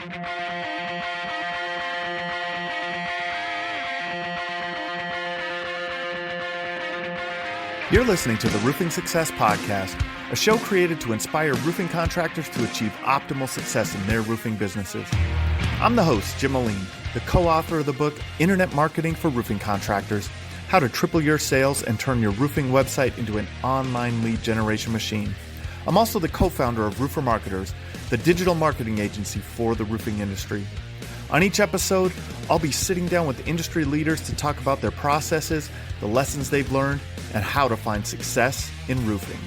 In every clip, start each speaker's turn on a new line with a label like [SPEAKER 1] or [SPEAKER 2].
[SPEAKER 1] You're listening to the Roofing Success Podcast, a show created to inspire roofing contractors to achieve optimal success in their roofing businesses. I'm the host, Jim Moline, the co-author of the book, Internet Marketing for Roofing Contractors, How to Triple Your Sales and Turn Your Roofing Website into an Online Lead Generation Machine. I'm also the co-founder of Roofer Marketers, the digital marketing agency for the roofing industry. On each episode, I'll be sitting down with industry leaders to talk about their processes, the lessons they've learned, and how to find success in roofing.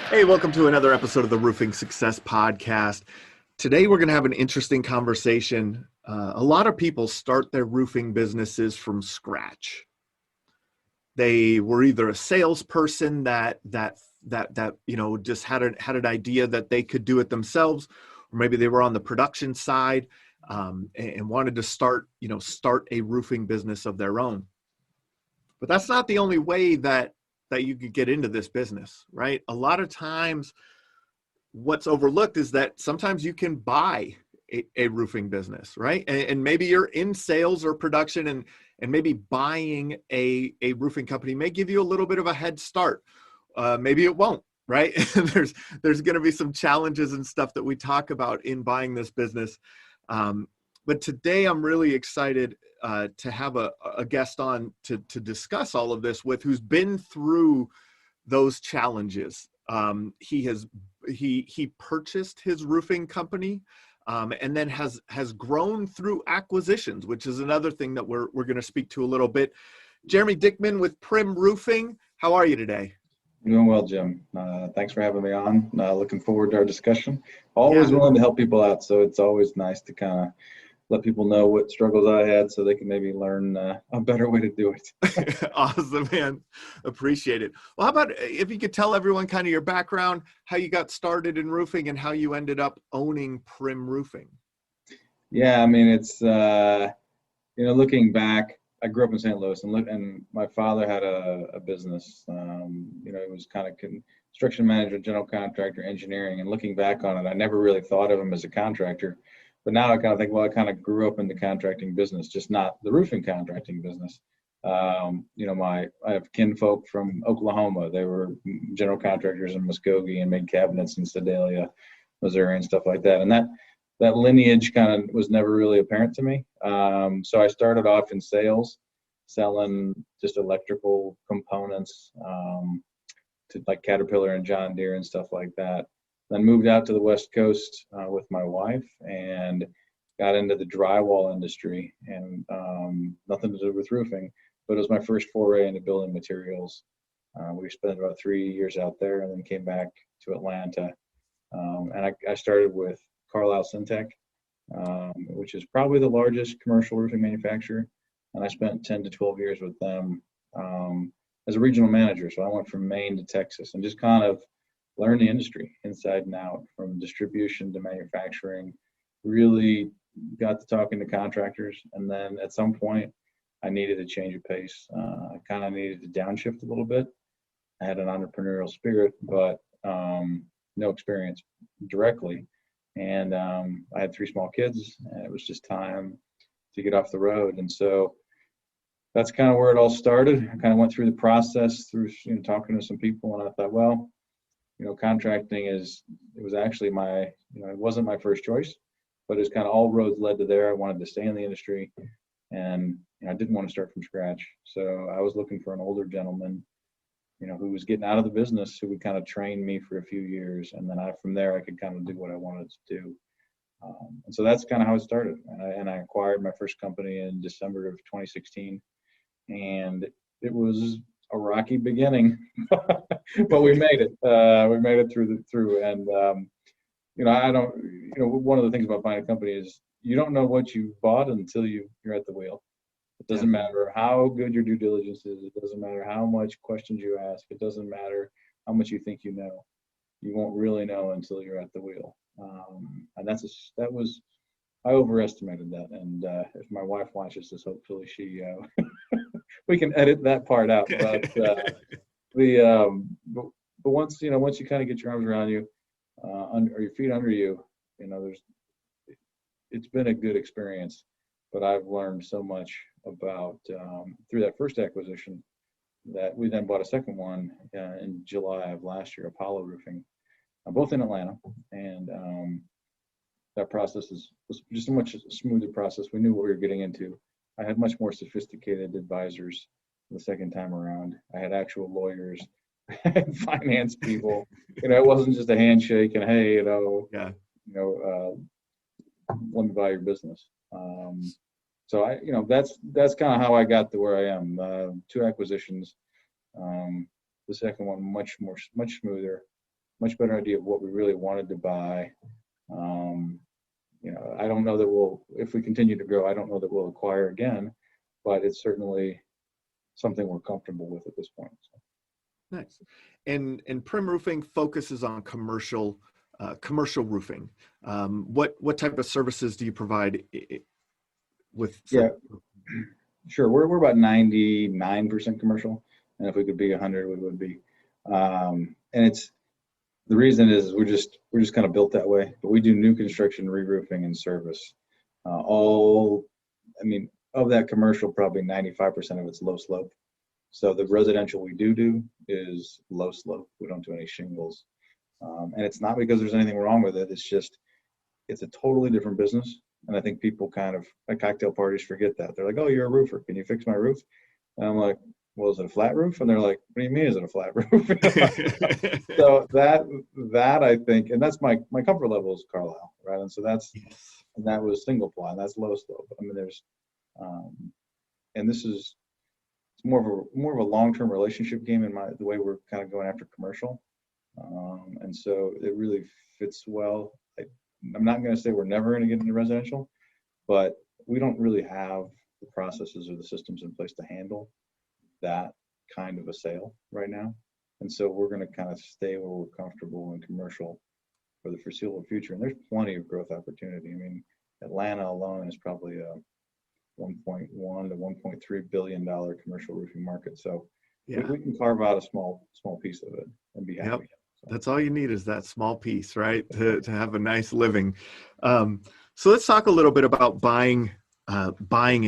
[SPEAKER 1] Hey, welcome to another episode of the Roofing Success Podcast. Today, we're going to have an interesting conversation. A lot of people start their roofing businesses from scratch. They were either a salesperson that just had an idea that they could do it themselves, or maybe they were on the production side and wanted to start a roofing business of their own. But that's not the only way that you could get into this business, right? A lot of times what's overlooked is that sometimes you can buy a roofing business, right? And maybe you're in sales or production and maybe buying a roofing company may give you a little bit of a head start. Maybe it won't, right? There's going to be some challenges and stuff that we talk about in buying this business. But today I'm really excited to have a guest on to discuss all of this with, who's been through those challenges. He purchased his roofing company and then has grown through acquisitions, which is another thing that we're going to speak to a little bit. Jeremy Dickman with Primm Roofing. How are you today?
[SPEAKER 2] Doing well, Jim. Thanks for having me on. Looking forward to our discussion. Always willing to help people out, so it's always nice to kind of let people know what struggles I had so they can maybe learn a better way to do it.
[SPEAKER 1] Awesome, man. Appreciate it. Well, how about if you could tell everyone kind of your background, how you got started in roofing and how you ended up owning Primm Roofing?
[SPEAKER 2] Yeah, I mean, it's, looking back, I grew up in St. Louis and my father had a business. He was kind of construction manager, general contractor, engineering, and looking back on it, I never really thought of him as a contractor. But now I kind of think, well, I kind of grew up in the contracting business, just not the roofing contracting business. I have kinfolk from Oklahoma. They were general contractors in Muskogee and made cabinets in Sedalia, Missouri, and stuff like that. And that lineage kind of was never really apparent to me. So I started off in sales, selling just electrical components to like Caterpillar and John Deere and stuff like that. Then moved out to the West Coast with my wife and got into the drywall industry, and nothing to do with roofing, but it was my first foray into building materials. We spent about 3 years out there and then came back to Atlanta. And I started with Carlisle Syntec, which is probably the largest commercial roofing manufacturer. And I spent 10 to 12 years with them as a regional manager. So I went from Maine to Texas and just kind of learned the industry inside and out, from distribution to manufacturing. Really got to talking to contractors. And then at some point, I needed a change of pace. I kind of needed to downshift a little bit. I had an entrepreneurial spirit, but no experience directly. And I had 3 small kids, and it was just time to get off the road. And so that's kind of where it all started. I kind of went through the process through talking to some people, and I thought, well, contracting it was actually it wasn't my first choice, but it's kind of all roads led to there. I wanted to stay in the industry, and I didn't want to start from scratch. So I was looking for an older gentleman, who was getting out of the business, who would kind of train me for a few years. And then from there, I could kind of do what I wanted to do. And so that's kind of how it started. And I acquired my first company in December of 2016. And it was a rocky beginning, but we made it. We made it through. And, one of the things about buying a company is you don't know what you bought until you're at the wheel. It doesn't matter how good your due diligence is. It doesn't matter how much questions you ask. It doesn't matter how much you think you know. You won't really know until you're at the wheel. And I overestimated that. And if my wife watches this, hopefully we can edit that part out. But but once you kind of get your arms around you, or your feet under you, it's been a good experience. But I've learned so much about through that first acquisition that we then bought a second one in July of last year, Apollo Roofing, both in Atlanta, and that process was just a much smoother process. We knew what we were getting into. I had much more sophisticated advisors the second time around. I had actual lawyers, finance people. It wasn't just a handshake and hey,
[SPEAKER 1] Yeah.
[SPEAKER 2] Let me buy your business. So that's kind of how I got to where I am. 2 acquisitions. The second one much smoother, much better idea of what we really wanted to buy. I don't know that if we continue to grow, I don't know that we'll acquire again, but it's certainly something we're comfortable with at this point. So.
[SPEAKER 1] Nice. And Primm Roofing focuses on commercial roofing. What type of services do you provide with?
[SPEAKER 2] Yeah, sure. We're about 99% commercial, and if we could be 100, we would be. And it's the reason is we're just kind of built that way. But we do new construction, re-roofing, and service. Of that commercial, probably 95% of it's low slope. So the residential we do is low slope. We don't do any shingles. And it's not because there's anything wrong with it. It's a totally different business. And I think people kind of at cocktail parties forget that. They're like, oh, you're a roofer. Can you fix my roof? And I'm like, well, is it a flat roof? And they're like, what do you mean is it a flat roof? So that I think, and that's my comfort level is Carlisle, right? And so and that was single ply, and that's low slope. There's, and this is more of a long-term relationship game in the way we're kind of going after commercial. And so it really fits well. I'm not going to say we're never going to get into residential, but we don't really have the processes or the systems in place to handle that kind of a sale right now. And so we're going to kind of stay where we're comfortable in commercial for the foreseeable future. And there's plenty of growth opportunity. Atlanta alone is probably a $1.1 to $1.3 billion commercial roofing market. So yeah, we can carve out a small piece of it and be happy.
[SPEAKER 1] Yep. That's all you need is that small piece, right? To have a nice living. So let's talk a little bit about buying a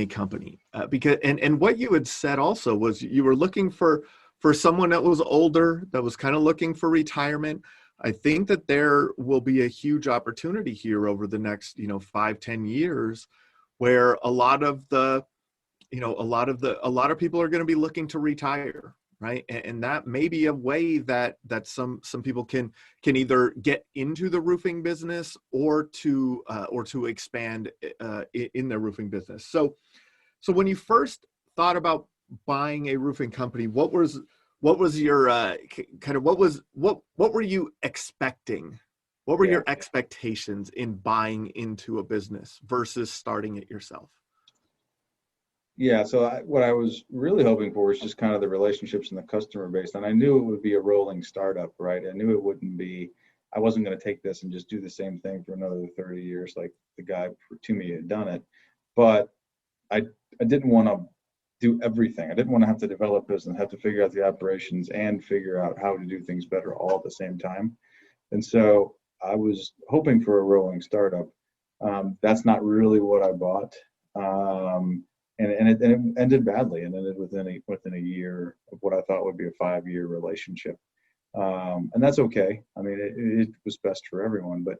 [SPEAKER 1] company, because and what you had said also was you were looking for someone that was older, that was kind of looking for retirement. I think that there will be a huge opportunity here over the next 5-10 years, where a lot of people are going to be looking to retire. Right. And that may be a way that some people can either get into the roofing business or to expand in their roofing business. So when you first thought about buying a roofing company, what was your what were you expecting? What were your expectations in buying into a business versus starting it yourself?
[SPEAKER 2] Yeah, so what I was really hoping for was just kind of the relationships and the customer base. And I knew it would be a rolling startup, right? I knew I wasn't going to take this and just do the same thing for another 30 years like the guy to me had done it. But I didn't want to do everything. I didn't want to have to develop this and have to figure out the operations and figure out how to do things better all at the same time. And so I was hoping for a rolling startup. That's not really what I bought. And it ended badly. It ended within a year of what I thought would be a 5-year relationship. And that's okay. It was best for everyone. But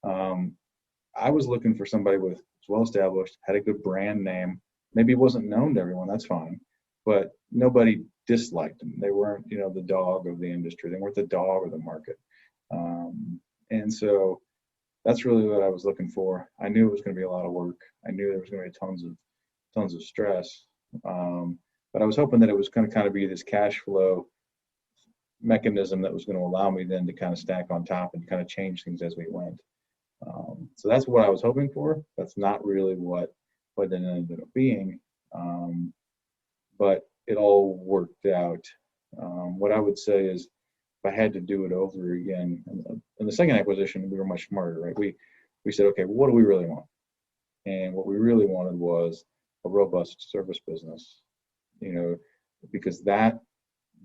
[SPEAKER 2] I was looking for somebody was well established, had a good brand name. Maybe it wasn't known to everyone. That's fine. But nobody disliked them. They weren't, the dog of the industry. They weren't the dog of the market. And so that's really what I was looking for. I knew it was going to be a lot of work. I knew there was going to be tons of stress. But I was hoping that it was going to kind of be this cash flow mechanism that was going to allow me then to kind of stack on top and kind of change things as we went. So that's what I was hoping for. That's not really what it ended up being. But it all worked out. What I would say is if I had to do it over again, in the second acquisition, we were much smarter, right? We said, okay, what do we really want? And what we really wanted was a robust service business, because that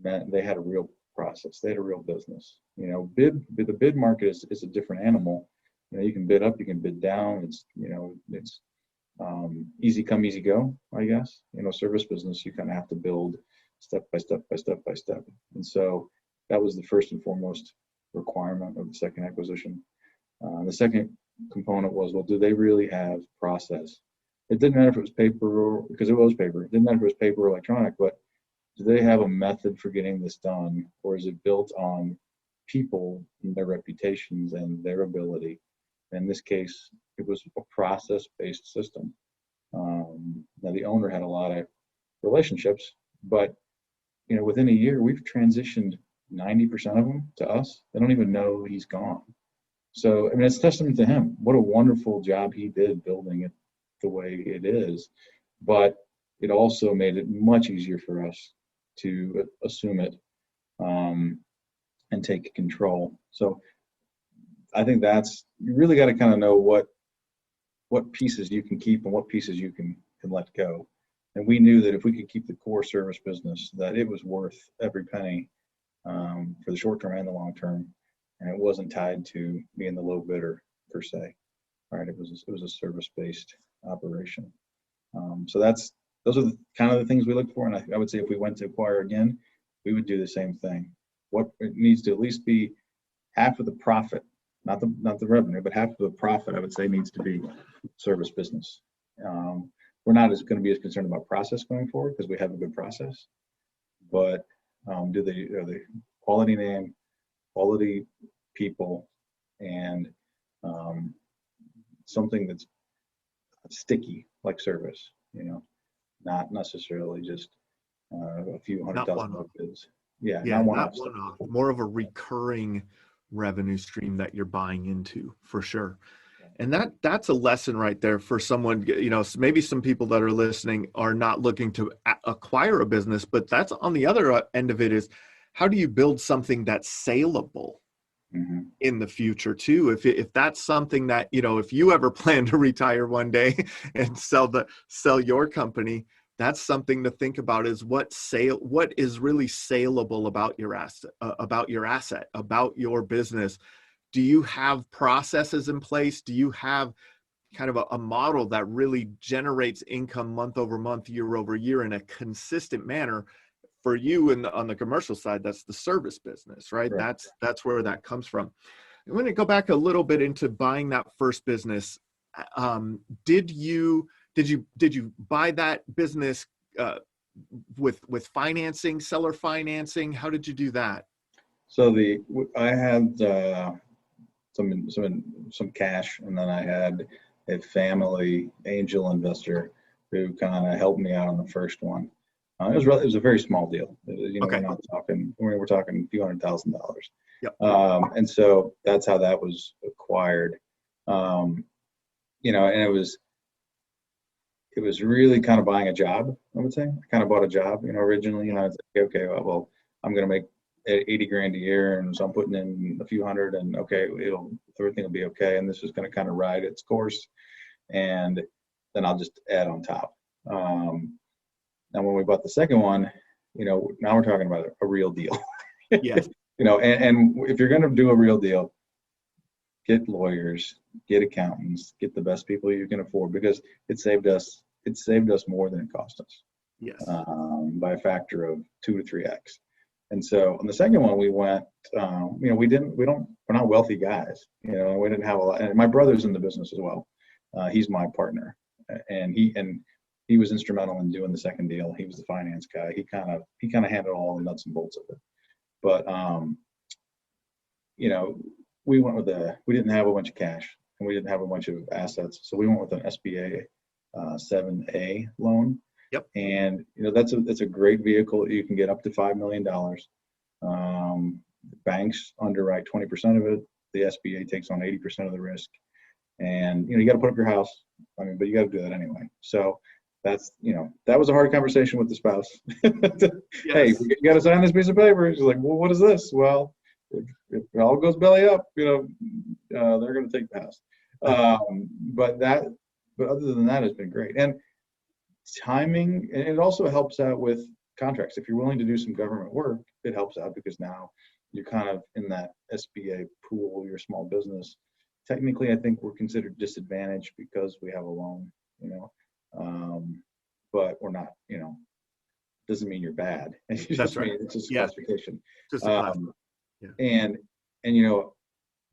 [SPEAKER 2] meant they had a real process. They had a real business. The bid market is a different animal. You can bid up, you can bid down. It's easy come, easy go, I guess. Service business, you kind of have to build step by step by step by step. And so that was the first and foremost requirement of the second acquisition. The second component was, well, do they really have process? It didn't matter if it was paper, because it was paper. It didn't matter if it was paper or electronic, but do they have a method for getting this done, or is it built on people and their reputations and their ability? In this case, it was a process-based system. Now the owner had a lot of relationships, but within a year, we've transitioned 90% of them to us. They don't even know he's gone. So, it's a testament to him. What a wonderful job he did building it the way it is. But it also made it much easier for us to assume it and take control. So I think you really got to kind of know what pieces you can keep and what pieces you can let go. And we knew that if we could keep the core service business, that it was worth every penny for the short term and the long term. And it wasn't tied to being the low bidder per se. Right? It was a service-based operation. So those are kind of the things we look for. And I would say if we went to acquire again, we would do the same thing. What it needs to at least be half of the profit, not the revenue, but half of the profit, I would say, needs to be service business. We're not going to be as concerned about process going forward because we have a good process. But are they quality name, quality people, and something that's sticky like service, not necessarily just a few $100,000 bids. Yeah,
[SPEAKER 1] not
[SPEAKER 2] one-off.
[SPEAKER 1] More of a recurring revenue stream that you're buying into, for sure. And that's a lesson right there for someone, maybe some people that are listening are not looking to acquire a business, but that's on the other end of it is, how do you build something that's saleable in the future too? If that's something that, if you ever plan to retire one day and sell your company, that's something to think about, is what is really saleable about your asset, about your business. Do you have processes in place? Do you have kind of a model that really generates income month over month, year over year in a consistent manner? For you on the commercial side, that's the service business, right? That's where that comes from. I'm going to go back a little bit into buying that first business. Did you buy that business with financing, seller financing? How did you do that?
[SPEAKER 2] So I had some cash, and then I had a family angel investor who kind of helped me out on the first one. It was a very small deal. Okay. We're talking a few $100,000.
[SPEAKER 1] Yep.
[SPEAKER 2] And so that's how that was acquired. And it was really kind of buying a job, I would say. I kind of bought a job, originally. It's like, okay, well, I'm going to make $80,000 a year, and so I'm putting in a few hundred, and okay, everything will be okay, and this is going to kind of ride its course, and then I'll just add on top. Now, when we bought the second one, now we're talking about a real deal.
[SPEAKER 1] Yes.
[SPEAKER 2] And if you're going to do a real deal, get lawyers, get accountants, get the best people you can afford, because it saved us more than it cost us.
[SPEAKER 1] Yes.
[SPEAKER 2] By a factor of 2 to 3x. And so on the second one, we went, we're not wealthy guys, we didn't have a lot. And my brother's in the business as well. He's my partner, and he was instrumental in doing the second deal. He was the finance guy. He kind of handled all the nuts and bolts of it. But we didn't have a bunch of cash, and we didn't have a bunch of assets, so we went with an SBA 7A loan.
[SPEAKER 1] Yep.
[SPEAKER 2] And that's a great vehicle. You can get up to $5 million. Banks underwrite 20% of it. The SBA takes on 80% of the risk. And you got to put up your house. But you got to do that anyway. So that was a hard conversation with the spouse. Yes. Hey, you got to sign this piece of paper. She's like, well, what is this? Well, if it all goes belly up, they're going to take the house. But other than that, it's been great. And timing, and it also helps out with contracts. If you're willing to do some government work, it helps out because now you're kind of in that SBA pool, you're a small business. Technically, I think we're considered disadvantaged because we have a loan, but we're not, doesn't mean you're bad. It
[SPEAKER 1] That's
[SPEAKER 2] just
[SPEAKER 1] right.
[SPEAKER 2] means it's just
[SPEAKER 1] Yeah.
[SPEAKER 2] classification.
[SPEAKER 1] Just a class. Yeah.
[SPEAKER 2] And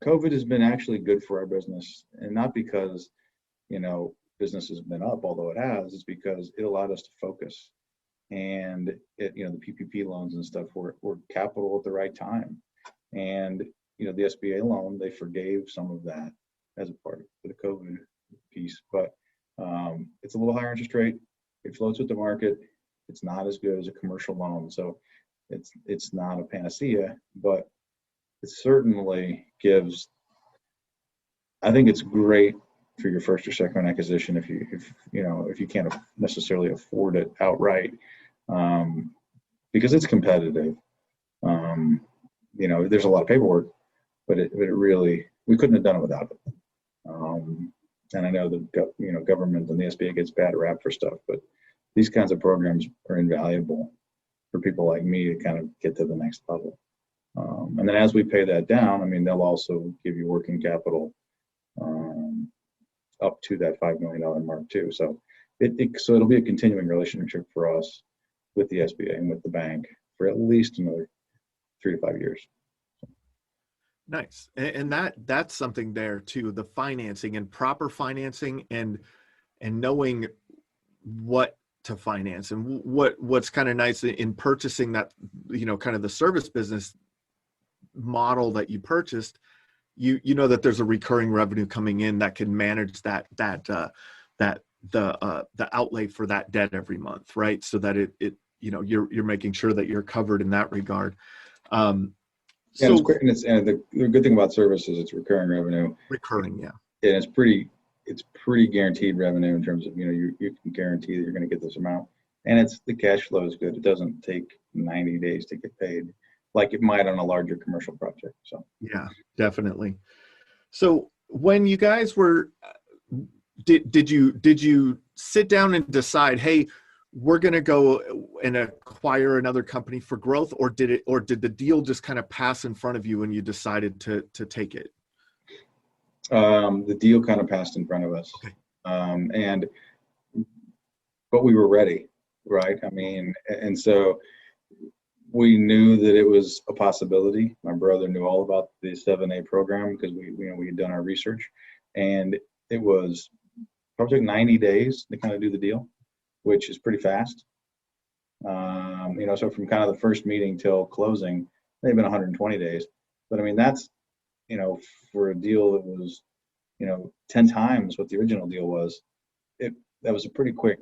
[SPEAKER 2] COVID has been actually good for our business, and not because, business has been up, although it has, it's because it allowed us to focus. And the PPP loans and stuff were capital at the right time. And, the SBA loan, they forgave some of that as a part of the COVID piece, but it's a little higher interest rate. It floats with the market. It's not as good as a commercial loan. So it's not a panacea, but it certainly gives, I think it's great for your first or second acquisition if you can't necessarily afford it outright, because it's competitive. There's a lot of paperwork, but it really, we couldn't have done it without it. And I know the government and the SBA gets bad rap for stuff, but these kinds of programs are invaluable for people like me to kind of get to the next level. And then as we pay that down, they'll also give you working capital up to that $5 million mark too. So it'll be a continuing relationship for us with the SBA and with the bank for at least another 3 to 5 years.
[SPEAKER 1] Nice. And that's something there too, the financing and proper financing and knowing what to finance and what's kind of nice in purchasing that, kind of the service business model that you purchased, you know that there's a recurring revenue coming in that can manage the outlay for that debt every month, right? So that you're making sure that you're covered in that regard.
[SPEAKER 2] So it's quick, and the good thing about service is it's recurring revenue.
[SPEAKER 1] Recurring, yeah.
[SPEAKER 2] And it's pretty guaranteed revenue in terms of, you can guarantee that you're going to get this amount, and the cash flow is good. It doesn't take 90 days to get paid like it might on a larger commercial project. So
[SPEAKER 1] yeah, definitely. So when you guys were, did you sit down and decide, hey, we're going to go and acquire another company for growth, or did the deal just kind of pass in front of you and you decided to take it?
[SPEAKER 2] The deal kind of passed in front of us.
[SPEAKER 1] Okay.
[SPEAKER 2] But we were ready, right? And so we knew that it was a possibility. My brother knew all about the 7A program because we had done our research, and it was probably took 90 days to kind of do the deal, which is pretty fast. So from kind of the first meeting till closing, they've been 120 days. But that's, for a deal that was, 10 times what the original deal was, that was a pretty quick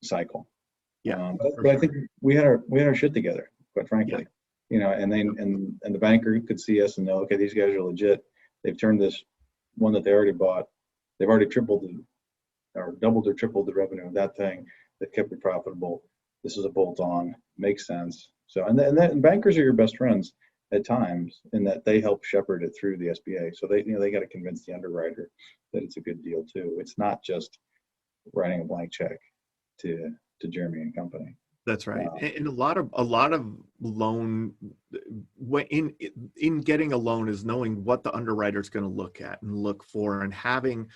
[SPEAKER 2] cycle.
[SPEAKER 1] Yeah.
[SPEAKER 2] But I think we had our shit together, quite frankly. Yeah. And the banker could see us and know, okay, these guys are legit. They've turned this one that they already bought. They've already doubled or tripled the revenue of that thing. They've kept it profitable. This is a bolt-on, makes sense. So, and bankers are your best friends at times in that they help shepherd it through the SBA. So they got to convince the underwriter that it's a good deal too. It's not just writing a blank check to Jeremy and Company.
[SPEAKER 1] That's right. And a lot of loan, in getting a loan is knowing what the underwriter is going to look at and look for, and having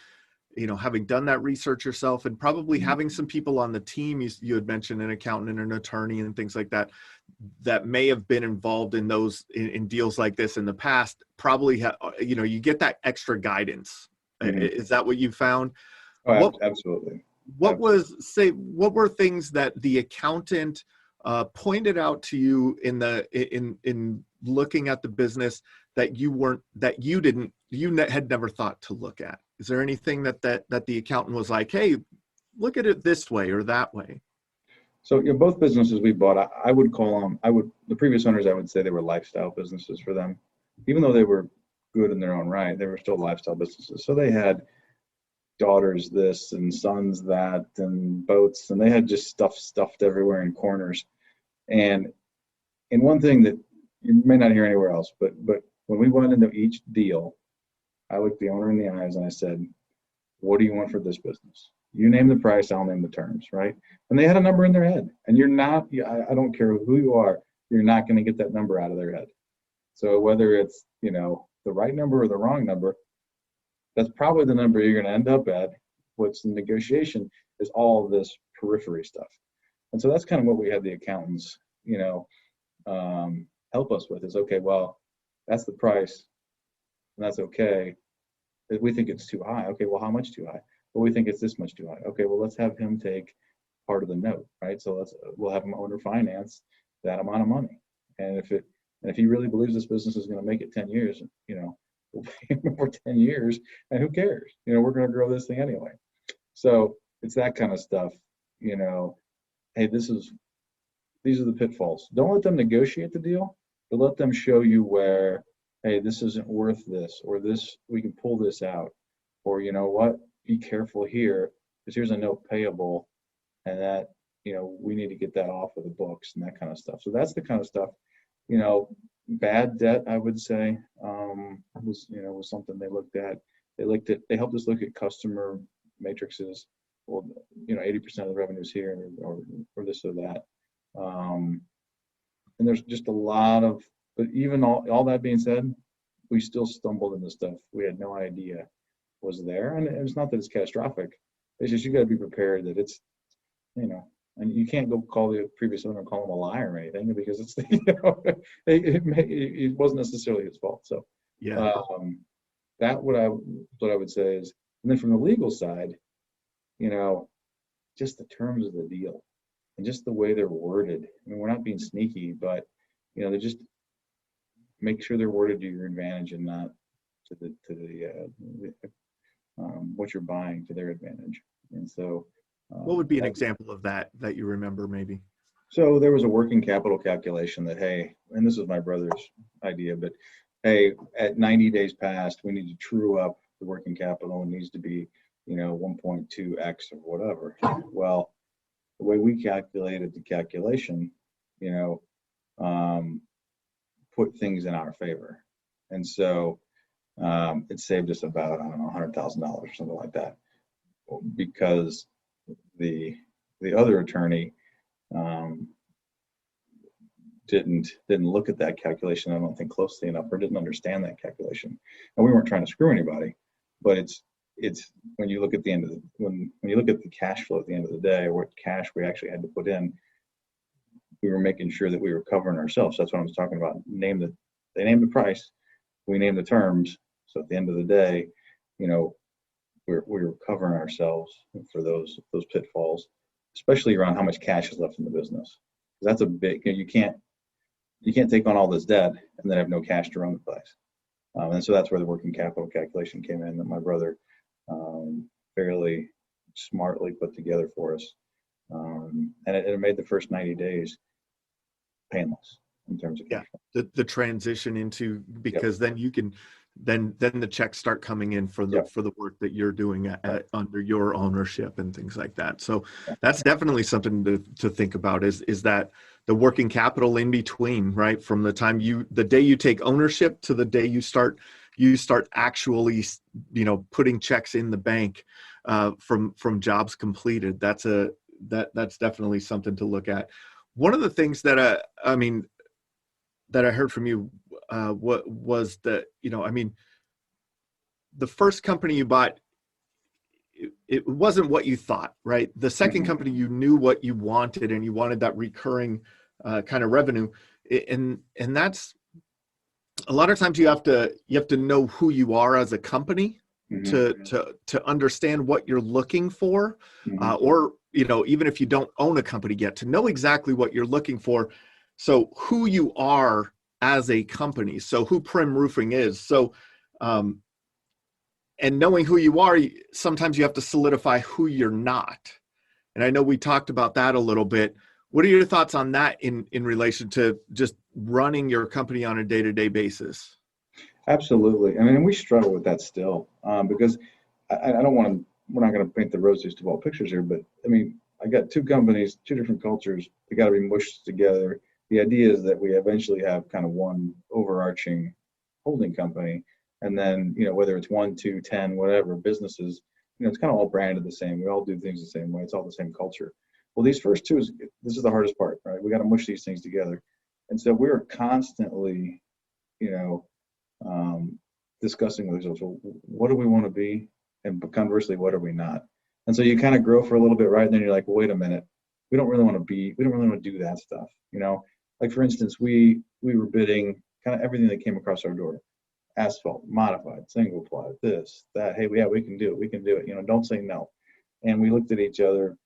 [SPEAKER 1] done that research yourself, and probably having some people on the team. You had mentioned an accountant and an attorney and things like that may have been involved in those in deals like this in the past. Probably, you get that extra guidance. Mm-hmm. Is that what you found?
[SPEAKER 2] Oh, absolutely.
[SPEAKER 1] What were things that the accountant pointed out to you in looking at the business that you had never thought to look at? Is there anything that the accountant was like, hey, look at it this way or that way?
[SPEAKER 2] So both businesses we bought, I would call them, the previous owners, I would say they were lifestyle businesses for them. Even though they were good in their own right, they were still lifestyle businesses. So they had daughters this and sons that and boats, and they had just stuff stuffed everywhere in corners. And one thing that you may not hear anywhere else, but when we went into each deal, I looked the owner in the eyes and I said, what do you want for this business? You name the price, I'll name the terms, right? And they had a number in their head, and you're not, I don't care who you are, you're not going to get that number out of their head. So whether it's, the right number or the wrong number, that's probably the number you're going to end up at. What's the negotiation is all this periphery stuff. And so that's kind of what we had the accountants, help us with is, okay, well, that's the price, and that's okay. If we think it's too high, okay, well, how much too high? Well, we think it's this much too high. Okay, well, let's have him take part of the note, right? So we'll have him owner finance that amount of money. And if he really believes this business is going to make it 10 years, we'll pay him for 10 years, and who cares? We're going to grow this thing anyway. So it's that kind of stuff, hey, these are the pitfalls. Don't let them negotiate the deal, but let them show you where, hey, this isn't worth this, or this, we can pull this out, or you know what, be careful here, because here's a note payable, and that, we need to get that off of the books and that kind of stuff. So that's the kind of stuff, bad debt, I would say, was something they looked at. They helped us look at customer matrices. Well, 80% of the revenue is here, or this or that. And there's just a lot of, but even all that being said, we still stumbled into stuff we had no idea was there. And it's not that it's catastrophic. It's just, you got to be prepared that it's, and you can't go call the previous owner and call him a liar or anything, because it's, it wasn't necessarily his fault. So
[SPEAKER 1] yeah,
[SPEAKER 2] that what I would say is, and then from the legal side, just the terms of the deal and just the way they're worded. I mean, we're not being sneaky, but they just make sure they're worded to your advantage and not to the what you're buying to their advantage. And so,
[SPEAKER 1] what would be an example of that you remember maybe?
[SPEAKER 2] So there was a working capital calculation that, hey, and this was my brother's idea, but hey, at 90 days past, we need to true up the working capital, and needs to be 1.2x or whatever. Well, the way we calculated the calculation, put things in our favor. And so it saved us about, I don't know, $100,000 or something like that, because the other attorney didn't look at that calculation, I don't think, closely enough, or didn't understand that calculation. And we weren't trying to screw anybody, but it's when you look at the end of the, when you look at the cash flow at the end of the day, or what cash we actually had to put in, we were making sure that we were covering ourselves. That's what I was talking about. They named the price, we named the terms. So at the end of the day, we were covering ourselves for those pitfalls, especially around how much cash is left in the business. That's a big, you can't take on all this debt and then have no cash to run the place. And so that's where the working capital calculation came in, that my brother fairly smartly put together for us. And it made the first 90 days painless in terms of cash flow.
[SPEAKER 1] The transition into, because then you can, then the checks start coming in for the work that you're doing under your ownership and things like that. So that's definitely something to think about, is that the working capital in between, right? From the time the day you take ownership to the day you start actually, putting checks in the bank from jobs completed. That's definitely something to look at. One of the things that that I heard from you was that, the first company you bought, it wasn't what you thought, right? The second company, you knew what you wanted, and you wanted that recurring kind of revenue. And that's, a lot of times you have to know who you are as a company to understand what you're looking for, or, even if you don't own a company yet, to know exactly what you're looking for. So who you are as a company, so who Primm Roofing is. So, and knowing who you are, sometimes you have to solidify who you're not. And I know we talked about that a little bit. What are your thoughts on that in relation to just running your company on a day-to-day basis?
[SPEAKER 2] Absolutely. I mean, we struggle with that still, because I don't want to, we're not going to paint the rosiest of all pictures here, but I mean, I got two companies, two different cultures. They got to be mushed together. The idea is that we eventually have kind of one overarching holding company, and then, whether it's 1, 2, 10, whatever businesses, it's kind of all branded the same. We all do things the same way. It's all the same culture. Well, these first two this is the hardest part, right? We got to mush these things together. And so we were constantly, discussing with ourselves, well, what do we want to be? And conversely, what are we not? And so you kind of grow for a little bit, right? And then you're like, well, wait a minute. We don't really want to do that stuff. Like for instance, we were bidding kind of everything that came across our door. Asphalt, modified, single ply, this, that. Hey, yeah, we can do it. We can do it. Don't say no. And we looked at each other,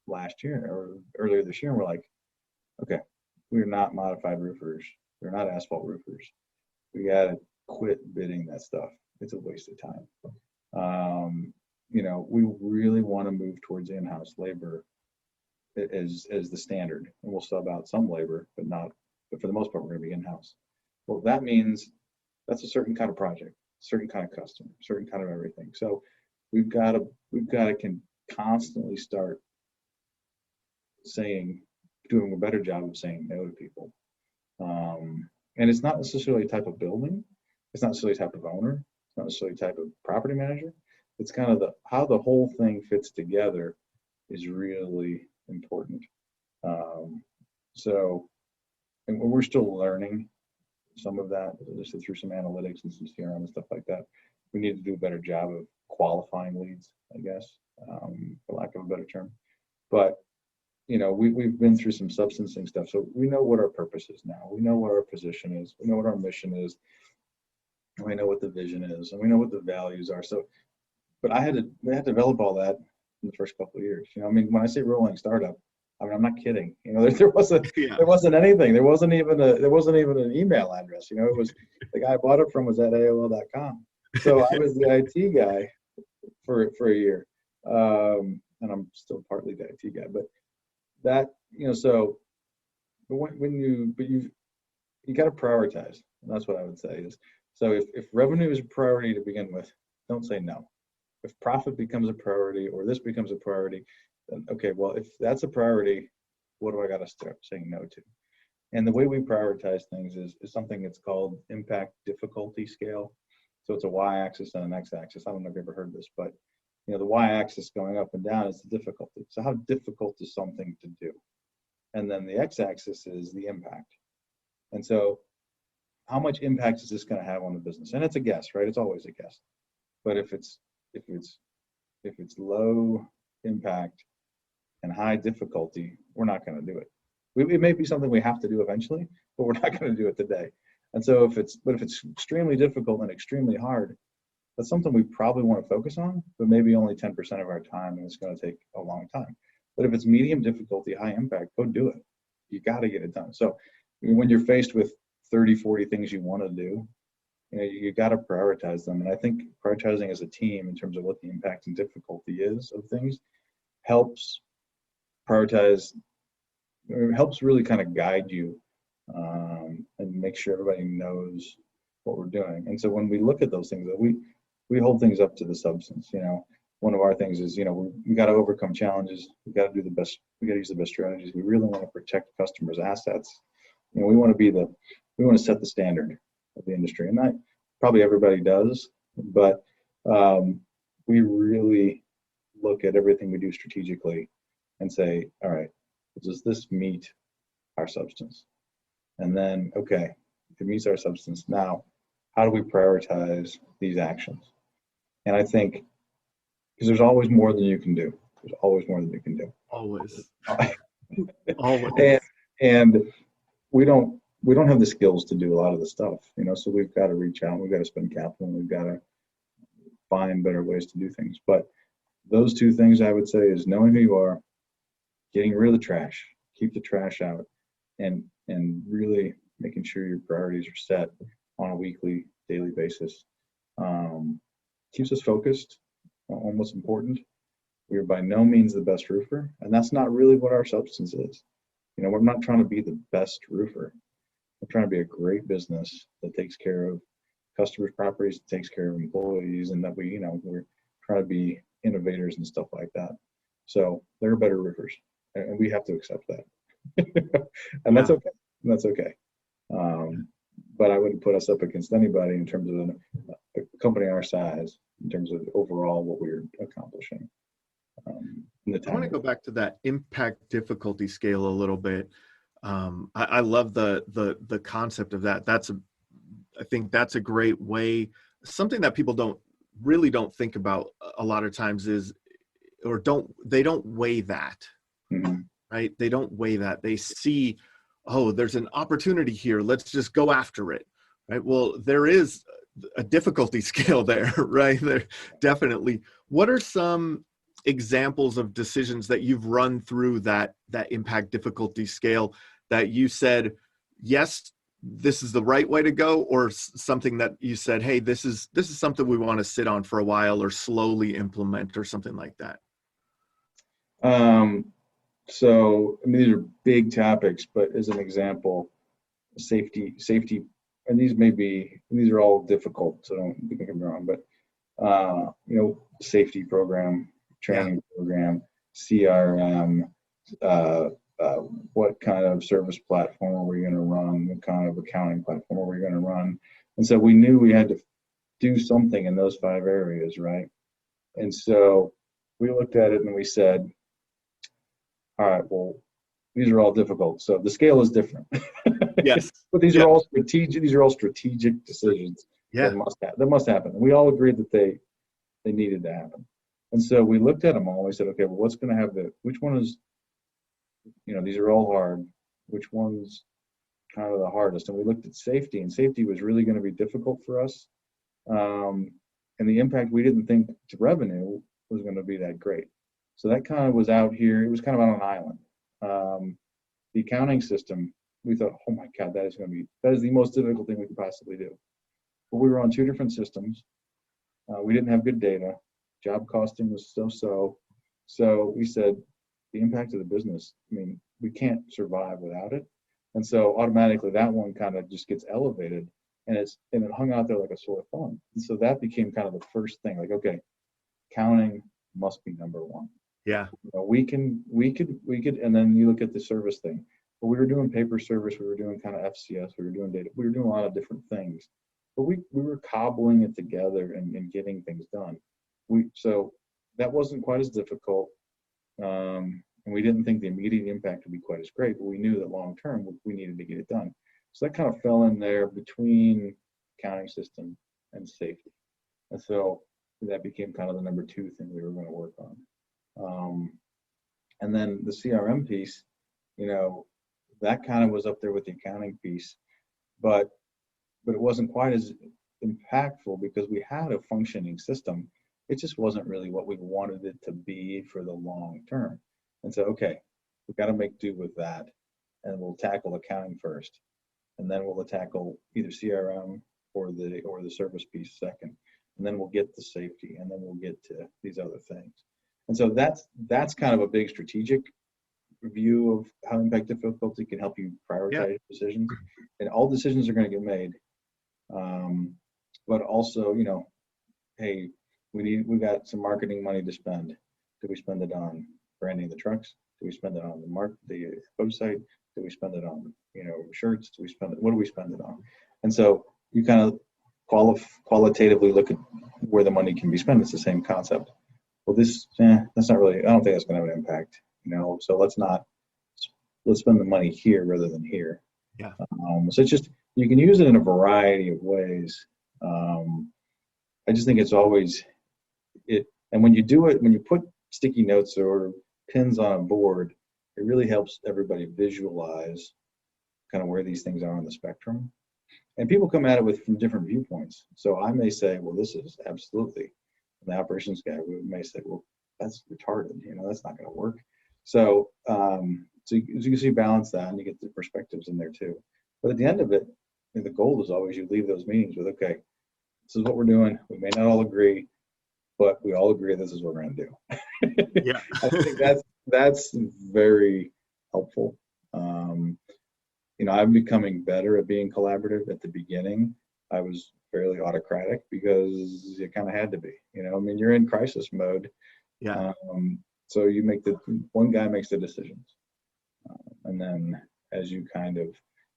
[SPEAKER 2] last year or earlier this year, and we're like, okay, we're not modified roofers. We're not asphalt roofers. We got to quit bidding that stuff. It's a waste of time. We really want to move towards in-house labor as the standard, and we'll sub out some labor, but for the most part, we're going to be in-house. Well, that means that's a certain kind of project, certain kind of customer, certain kind of everything. So we've got to constantly start doing a better job of saying no to people. And it's not necessarily a type of building. It's not necessarily a type of owner. It's not necessarily a type of property manager. It's kind of how the whole thing fits together is really important. And we're still learning some of that, just through some analytics and some CRM and stuff like that. We need to do a better job of qualifying leads, I guess, for lack of a better term. But we've been through some substancing stuff, so we know what our purpose is now. We know what our position is. We know what our mission is. We know what the vision is, and we know what the values are. So, but we had to develop all that in the first couple of years. When I say rolling startup, I'm not kidding. There wasn't anything. There wasn't even an email address. It was the guy I bought it from was at AOL.com. So I was the IT guy for a year, and I'm still partly the IT guy. But that so when you got to prioritize. And that's what I would say is. So if revenue is a priority to begin with, don't say no. If profit becomes a priority or this becomes a priority, then okay, well, if that's a priority, what do I got to start saying no to? And the way we prioritize things is something that's called impact difficulty scale. So it's a y-axis and an x-axis. I don't know if you've ever heard this, but the y-axis going up and down is the difficulty. So how difficult is something to do? And then the x-axis is the impact. And so how much impact is this going to have on the business? And it's a guess, right? It's always a guess. But if it's low impact and high difficulty, we're not going to do it. It may be something we have to do eventually, but we're not going to do it today. And so if it's extremely difficult and extremely hard, that's something we probably want to focus on, but maybe only 10% of our time, and it's going to take a long time. But if it's medium difficulty, high impact, go do it. You got to get it done. So when you're faced with 30, 40 things you want to do, you got to prioritize them. And I think prioritizing as a team in terms of what the impact and difficulty is of things helps really kind of guide you and make sure everybody knows what we're doing. And so when we look at those things, we hold things up to the substance. One of our things is, we got to overcome challenges. We got to do the best. We got to use the best strategies. We really want to protect customers' assets. We want to set the standard of the industry, and that probably everybody does. But we really look at everything we do strategically and say, all right, does this meet our substance? And then, okay, if it meets our substance, now how do we prioritize these actions? And I think, because there's always more than you can do. There's always more than you can do.
[SPEAKER 1] Always. Always.
[SPEAKER 2] And we don't have the skills to do a lot of the stuff, so we've got to reach out, we've got to spend capital, and we've got to find better ways to do things. But those two things I would say is knowing who you are, getting rid of the trash, keep the trash out, and really making sure your priorities are set on a weekly, daily basis. Keeps us focused on what's important. We are by no means the best roofer, and that's not really what our substance is. We're not trying to be the best roofer. We're trying to be a great business that takes care of customers' properties, takes care of employees, and that we're trying to be innovators and stuff like that. So there are better roofers, and we have to accept that. And that's okay. That's okay. But I wouldn't put us up against anybody in terms of a company our size. in terms of overall what we were accomplishing in the
[SPEAKER 1] I want
[SPEAKER 2] time.
[SPEAKER 1] to go back to that impact difficulty scale a little bit. I love the concept of that. I think that's a great way. Something that people don't think about a lot of times is, they don't weigh that,
[SPEAKER 2] Mm-hmm.
[SPEAKER 1] right? They don't weigh that. They see, oh, there's an opportunity here. Let's just go after it, right? Well, there is a difficulty scale there, right? There definitely. What are some examples of decisions that you've run through that impact difficulty scale that you said, yes, this is the right way to go, or something that you said, hey, this is something we want to sit on for a while or slowly implement or something like that?
[SPEAKER 2] So, I mean, these are big topics, but as an example, safety, and these are all difficult, so don't get me wrong, but safety program, training program, CRM, uh, what kind of service platform are we going to run, what kind of accounting platform are we going to run, and so we knew we had to do something in those 5 areas, right? And so we looked at it and we said, all right, well, these are all difficult. So the scale is different.
[SPEAKER 1] Yes.
[SPEAKER 2] But these are all strategic. These are all strategic decisions that must happen. And we all agreed that they needed to happen. And so we looked at them all. And we said, okay, well, what's going to have which one is, these are all hard. Which one's kind of the hardest? And we looked at safety, and safety was really going to be difficult for us. And the impact we didn't think to revenue was going to be that great. So that kind of was out here. It was kind of on an island. The accounting system, we thought, oh my God, that is the most difficult thing we could possibly do. But we were on 2 different systems. We didn't have good data. Job costing was so. So we said, the impact of the business, I mean, we can't survive without it. And so automatically that one kind of just gets elevated, and it hung out there like a sore thumb. And so that became kind of the first thing, like, okay, accounting must be number 1.
[SPEAKER 1] Yeah.
[SPEAKER 2] We could, and then you look at the service thing. But we were doing paper service, we were doing kind of FCS, we were doing data, we were doing a lot of different things. But we were cobbling it together and getting things done. So that wasn't quite as difficult. And we didn't think the immediate impact would be quite as great, but we knew that long term we needed to get it done. So that kind of fell in there between accounting system and safety. And so that became kind of the number 2 thing we were going to work on. And then the CRM piece, that kind of was up there with the accounting piece, but it wasn't quite as impactful because we had a functioning system. It just wasn't really what we wanted it to be for the long term. And so, okay, we've got to make do with that, and we'll tackle accounting first, and then we'll tackle either CRM or the service piece second, and then we'll get to safety, and then we'll get to these other things. And so that's kind of a big strategic view of how impact difficulty can help you prioritize decisions. And all decisions are going to get made, but also, hey, we got some marketing money to spend. Do we spend it on branding the trucks? Do we spend it on the website? Do we spend it on shirts? What do we spend it on? And so you kind of qualitatively look at where the money can be spent. It's the same concept. Well, that's not really, I don't think that's going to have an impact, so let's spend the money here rather than here.
[SPEAKER 1] Yeah.
[SPEAKER 2] So it's just, you can use it in a variety of ways. I just think it's always, and when you do it, when you put sticky notes or pins on a board, it really helps everybody visualize kind of where these things are on the spectrum. And people come at it from different viewpoints. So I may say, well, this is absolutely, and the operations guy may say, well, that's retarded, that's not going to work. So, so you can see balance that, and you get the perspectives in there too. But at the end of it, the goal is always you leave those meetings with, okay, this is what we're doing. We may not all agree, but we all agree this is what we're going to do.
[SPEAKER 1] Yeah.
[SPEAKER 2] I think that's very helpful. I'm becoming better at being collaborative. At the beginning, I was fairly autocratic because you kind of had to be. You're in crisis mode.
[SPEAKER 1] Yeah.
[SPEAKER 2] So you one guy makes the decisions, and then as you kind of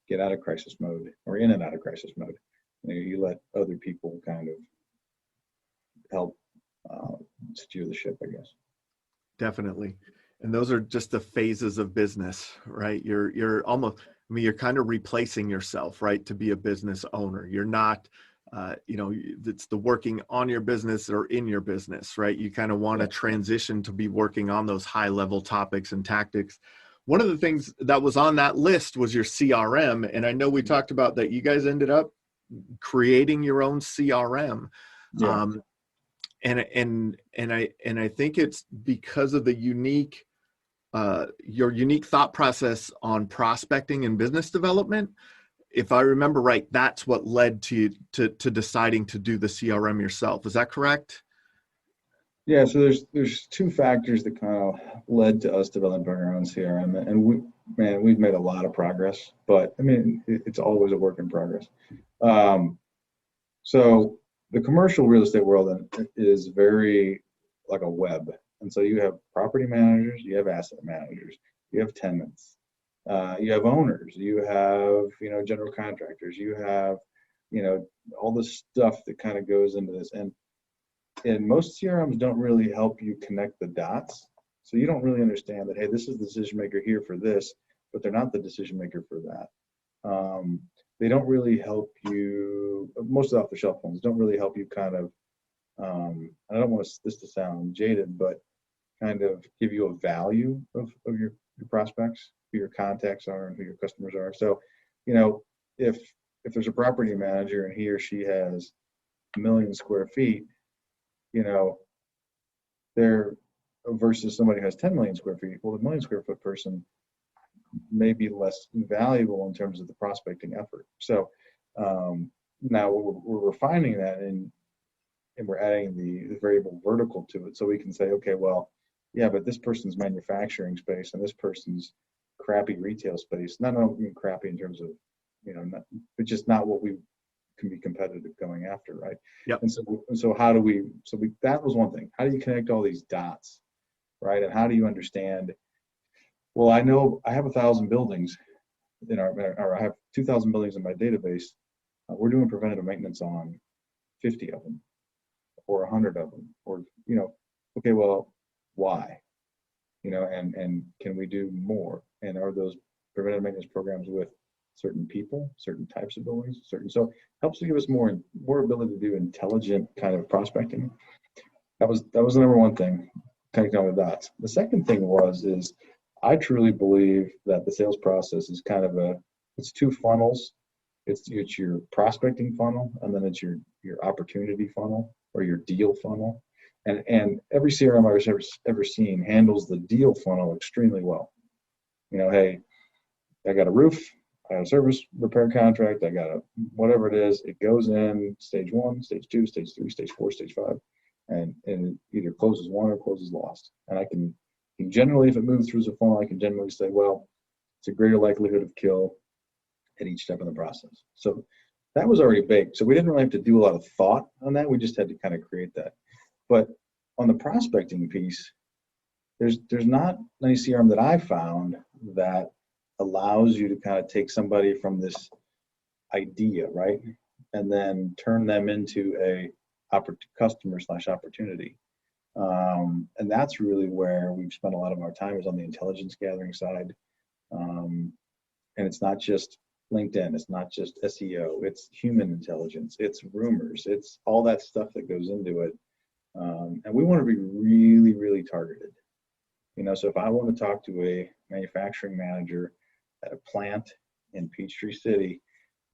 [SPEAKER 2] get out of crisis mode or in and out of crisis mode, you let other people kind of help steer the ship, I guess.
[SPEAKER 1] Definitely. And those are just the phases of business, right? You're almost, I mean, you're kind of replacing yourself, right? To be a business owner. You're not, it's the working on your business or in your business, right? You kind of want to transition to be working on those high level topics and tactics. One of the things that was on that list was your CRM. And I know we talked about that you guys ended up creating your own CRM.
[SPEAKER 2] Yeah.
[SPEAKER 1] And I think it's because of the unique your unique thought process on prospecting and business development. If I remember right, that's what led to deciding to do the CRM yourself. Is that correct?
[SPEAKER 2] Yeah, so there's two factors that kind of led to us developing our own CRM, and we've made a lot of progress, but I mean it's always a work in progress. So the commercial real estate world is very like a web, and so you have property managers, you have asset managers, you have tenants, you have owners, you have general contractors, you have all the stuff that kind of goes into this, and most CRMs don't really help you connect the dots. So you don't really understand that, hey, this is the decision maker here for this, but they're not the decision maker for that. They don't really help you, most of the off-the-shelf ones don't really help you kind of, I don't want this to sound jaded, but kind of give you a value of your prospects, who your contacts are and who your customers are. So, if there's a property manager and he or she has 1 million square feet, they're versus somebody who has 10 million square feet. Well, the 1 million square foot person may be less valuable in terms of the prospecting effort. So now we're refining that and we're adding the variable vertical to it. So we can say, okay, well, yeah, but this person's manufacturing space and this person's crappy retail space, not only crappy in terms of, but just not what we can be competitive going after, right?
[SPEAKER 1] Yep.
[SPEAKER 2] And so how do we that was one thing. How do you connect all these dots, right? And how do you understand, well, I know I have 1,000 buildings or I have 2,000 buildings in my database. We're doing preventative maintenance on 50 of them or 100 of them, or okay, well, why? And can we do more? And are those preventative maintenance programs with certain people, certain types of buildings, so it helps to give us more ability to do intelligent kind of prospecting. That was the number one thing, connecting all the dots. The second thing is I truly believe that the sales process is kind of it's two funnels. It's your prospecting funnel, and then it's your opportunity funnel or your deal funnel. And every CRM I've ever seen handles the deal funnel extremely well. Hey, I got a roof, I got a service repair contract, I got a whatever it is, it goes in stage 1, stage 2, stage 3, stage 4, stage 5, and it either closes won or closes lost. And I can generally, if it moves through the funnel, I can generally say, well, it's a greater likelihood of kill at each step in the process. So that was already baked. So we didn't really have to do a lot of thought on that. We just had to kind of create that. But on the prospecting piece, there's not any CRM that I found that allows you to kind of take somebody from this idea, right, and then turn them into a customer/opportunity. And that's really where we've spent a lot of our time, is on the intelligence gathering side. And it's not just LinkedIn, it's not just SEO, it's human intelligence, it's rumors, it's all that stuff that goes into it. And we want to be really, really targeted. So if I want to talk to a manufacturing manager at a plant in Peachtree City,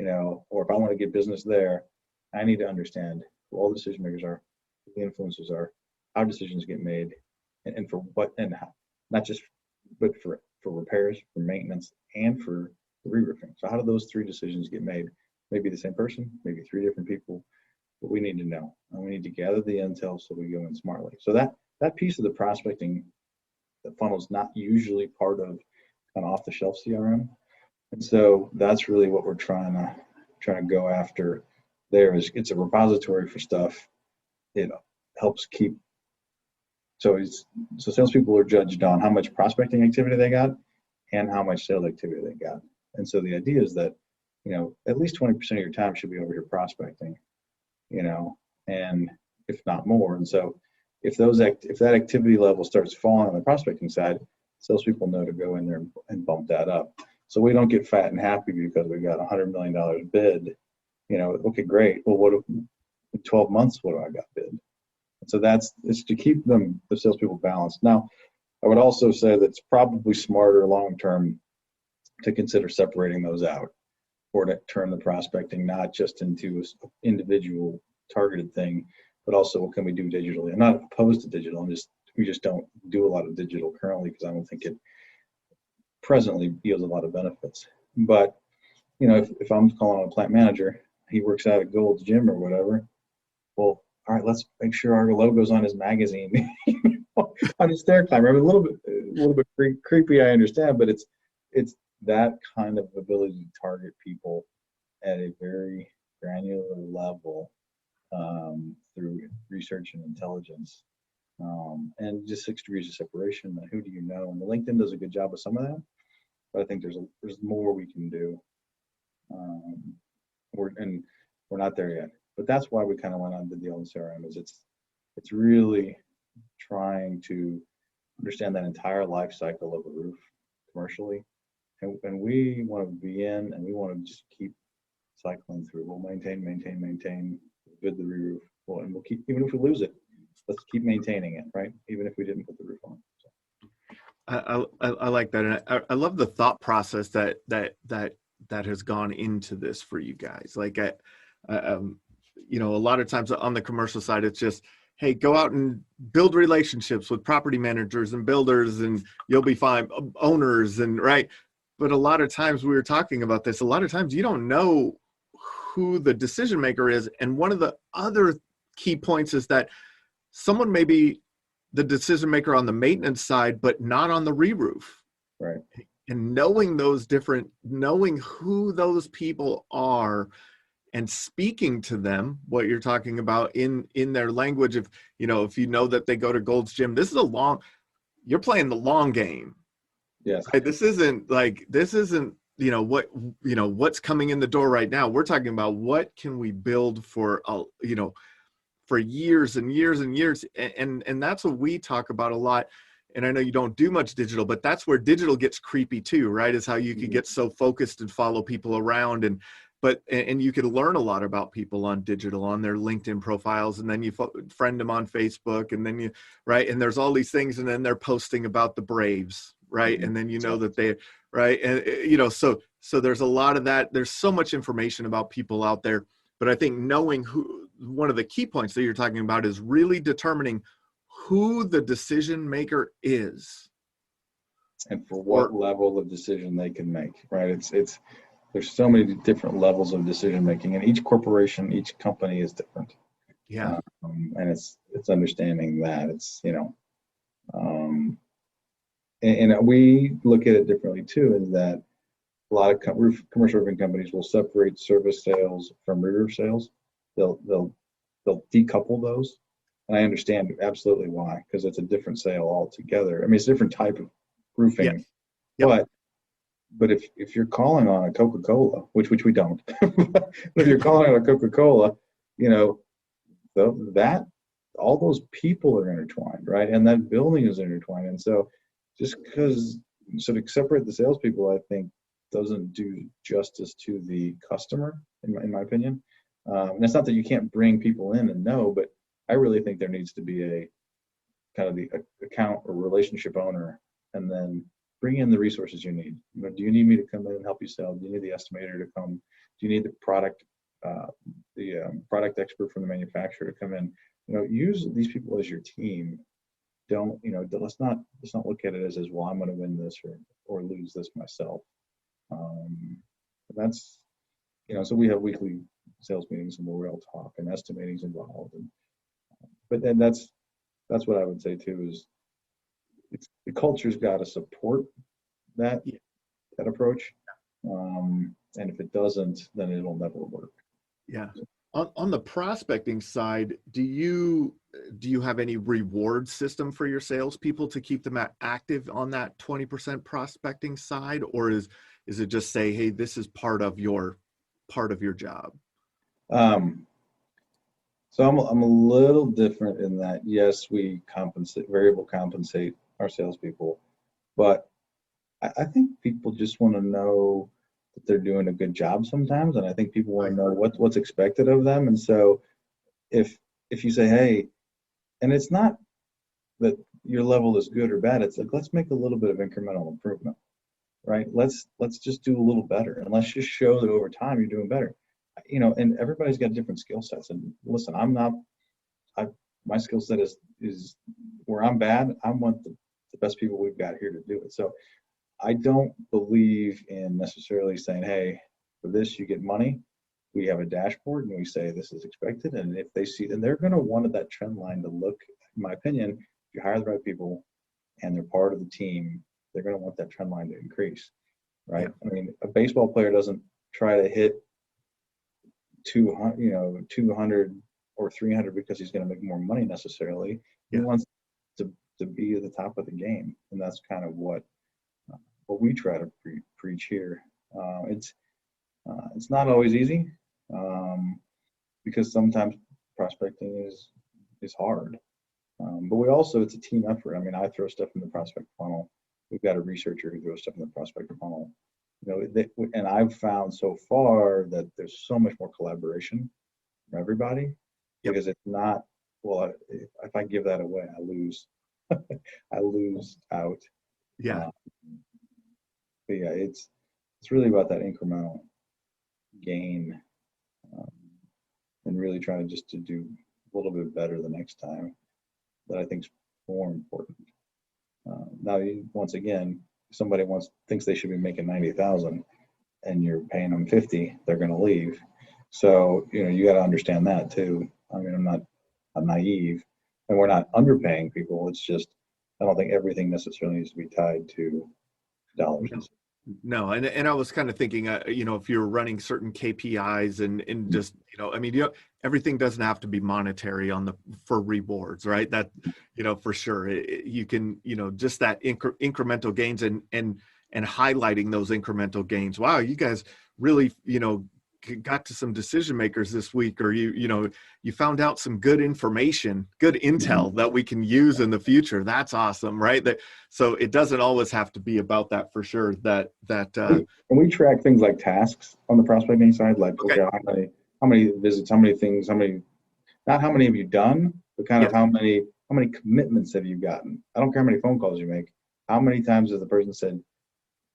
[SPEAKER 2] or if I want to get business there, I need to understand who all the decision makers are, who the influencers are, how decisions get made, and for what and how, not just, but for repairs, for maintenance, and for re-roofing. So how do those 3 decisions get made? Maybe the same person, maybe 3 different people, but we need to know, and we need to gather the intel so we go in smartly. So that piece of the prospecting, the funnel, is not usually part of an off-the-shelf CRM, and so that's really what we're trying to go after. It's a repository for stuff. It helps keep. So salespeople are judged on how much prospecting activity they got and how much sales activity they got. And so the idea is that, at least 20% of your time should be over here prospecting, and if not more. And so if that activity level starts falling on the prospecting side, salespeople know to go in there and bump that up. So we don't get fat and happy because we got $100 million bid. Okay, great. Well, what in 12 months? What do I got bid? So it's to keep the salespeople balanced. Now, I would also say that it's probably smarter long term to consider separating those out, or to turn the prospecting not just into an individual targeted thing, but also what can we do digitally. I'm not opposed to digital. We just don't do a lot of digital currently because I don't think it presently yields a lot of benefits. But if I'm calling on a plant manager, he works out at Gold's Gym or whatever. Well, all right, let's make sure our logo's on his magazine, on his stair climber. I mean, a little bit creepy, I understand, but it's that kind of ability to target people at a very granular level through research and intelligence, and just 6 degrees of separation. Who do you know? And the LinkedIn does a good job of some of that, but I think there's more we can do. We're not there yet. But that's why we kind of went on the deal in CRM. Is it's really trying to understand that entire life cycle of a roof commercially, and we want to be in, and we want to just keep cycling through. We'll maintain, bid the re-roof. Well, and we'll keep, even if we lose it, let's keep maintaining it, right? Even if we didn't put the roof on. So.
[SPEAKER 1] I like that, and I love the thought process that has gone into this for you guys. Like, a lot of times on the commercial side, it's just, hey, go out and build relationships with property managers and builders, and you'll be fine. Owners, and right. But a lot of times, we were talking about this, a lot of times you don't know who the decision maker is. And one of the other key points is that someone may be the decision maker on the maintenance side, but not on the re-roof.
[SPEAKER 2] Right.
[SPEAKER 1] And knowing who those people are, and speaking to them, what you're talking about in their language. If you know that they go to Gold's Gym, you're playing the long game.
[SPEAKER 2] Yes.
[SPEAKER 1] Right? This isn't what's coming in the door right now. We're talking about what can we build for years and years and years. And that's what we talk about a lot. And I know you don't do much digital, but that's where digital gets creepy too, right? Is how you could get so focused and follow people around, and you could learn a lot about people on digital, on their LinkedIn profiles, and then you friend them on Facebook, and then and there's all these things, and then they're posting about the Braves, right? And then that they, right? And so there's a lot of that. There's so much information about people out there, but I think knowing one of the key points that you're talking about is really determining who the decision maker is,
[SPEAKER 2] and for what level of decision they can make, right? There's so many different levels of decision making, and each corporation, each company is different.
[SPEAKER 1] Yeah.
[SPEAKER 2] And it's understanding that and we look at it differently too, in that a lot of commercial roofing companies will separate service sales from re-roof sales. They'll decouple those, and I understand absolutely why, because it's a different sale altogether. I mean, it's a different type of roofing.
[SPEAKER 1] Yes. Yep.
[SPEAKER 2] But if you're calling on a Coca-Cola, which we don't, but if you're calling on a Coca-Cola, that all those people are intertwined, right? And that building is intertwined. And so just because, so to separate the salespeople, I think doesn't do justice to the customer, in my opinion. And it's not that you can't bring people in and know, but I really think there needs to be a kind of the account or relationship owner, and then bring in the resources you need. Do you need me to come in and help you sell? Do you need the estimator to come? Do you need the product expert from the manufacturer to come in? Use these people as your team. Don't, let's not look at it as well, I'm going to win this or lose this myself. That's, so we have weekly sales meetings and where we all talk, and estimating's involved. But then that's what I would say too, is the culture's got to support that approach. And if it doesn't, then it'll never work.
[SPEAKER 1] Yeah. On the prospecting side, do you have any reward system for your salespeople to keep them active on that 20% prospecting side, or is it just say, hey, this is part of your job?
[SPEAKER 2] So I'm a little different in that, yes, we variable compensate our salespeople, but I think people just want to know that they're doing a good job sometimes, and I think people want
[SPEAKER 1] Right.
[SPEAKER 2] to know what's expected of them. And so if you say, hey, and it's not that your level is good or bad, it's like let's make a little bit of incremental improvement, right? Let's just do a little better, and let's just show that over time you're doing better. And everybody's got different skill sets. And listen, I'm not I my skill set is where I'm bad. I want the best people we've got here to do it. So I don't believe in necessarily saying, hey, for this you get money. We have a dashboard and we say this is expected. And if they see, then they're going to want that trend line to look, in my opinion, if you hire the right people and they're part of the team, they're going to want that trend line to increase, right?
[SPEAKER 1] Yeah.
[SPEAKER 2] I mean, a baseball player doesn't try to hit 200 or 300 because he's going to make more money necessarily. He
[SPEAKER 1] Yeah.
[SPEAKER 2] wants to be at the top of the game, and that's kind of what we try to preach here. It's not always easy, because sometimes prospecting is hard. But it's a team effort. I mean, I throw stuff in the prospect funnel. We've got a researcher who throws stuff in the prospect funnel. And I've found so far that there's so much more collaboration from everybody.
[SPEAKER 1] Yep.
[SPEAKER 2] Because it's not, well, if I give that away, I lose. I lose out.
[SPEAKER 1] Yeah.
[SPEAKER 2] But yeah, it's really about that incremental gain, um, and really trying just to do a little bit better the next time. That I think is more important. Now, once again, if somebody thinks they should be making 90,000, and you're paying them 50, they're going to leave. So you got to understand that too. I mean, I'm naive, and we're not underpaying people. It's just I don't think everything necessarily needs to be tied to dollars.
[SPEAKER 1] No, and I was kind of thinking, if you're running certain KPIs and just, I mean, everything doesn't have to be monetary for rewards, right? That, for sure, you can, just that incremental gains and highlighting those incremental gains. Wow, you guys really, got to some decision makers this week, or you found out some good information, good intel that we can use in the future. That's awesome, right? So it doesn't always have to be about that, for sure. And
[SPEAKER 2] we track things like tasks on the prospecting side, like okay, how many visits, how many things, not how many have you done, but kind of how many commitments have you gotten. I don't care how many phone calls you make. How many times has the person said,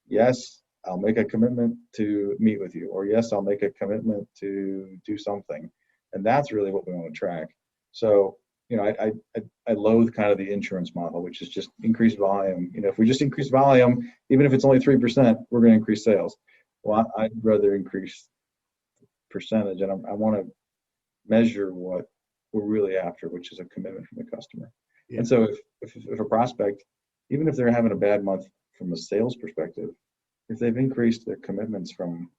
[SPEAKER 2] yes, I'll make a commitment to meet with you, or yes, I'll make a commitment to do something. And that's really what we want to track. So, I loathe kind of the insurance model, which is just increase volume. If we just increase volume, even if it's only 3%, we're going to increase sales. Well, I'd rather increase percentage, and I want to measure what we're really after, which is a commitment from the customer. Yeah. And so if a prospect, even if they're having a bad month from a sales perspective, if they've increased their commitments from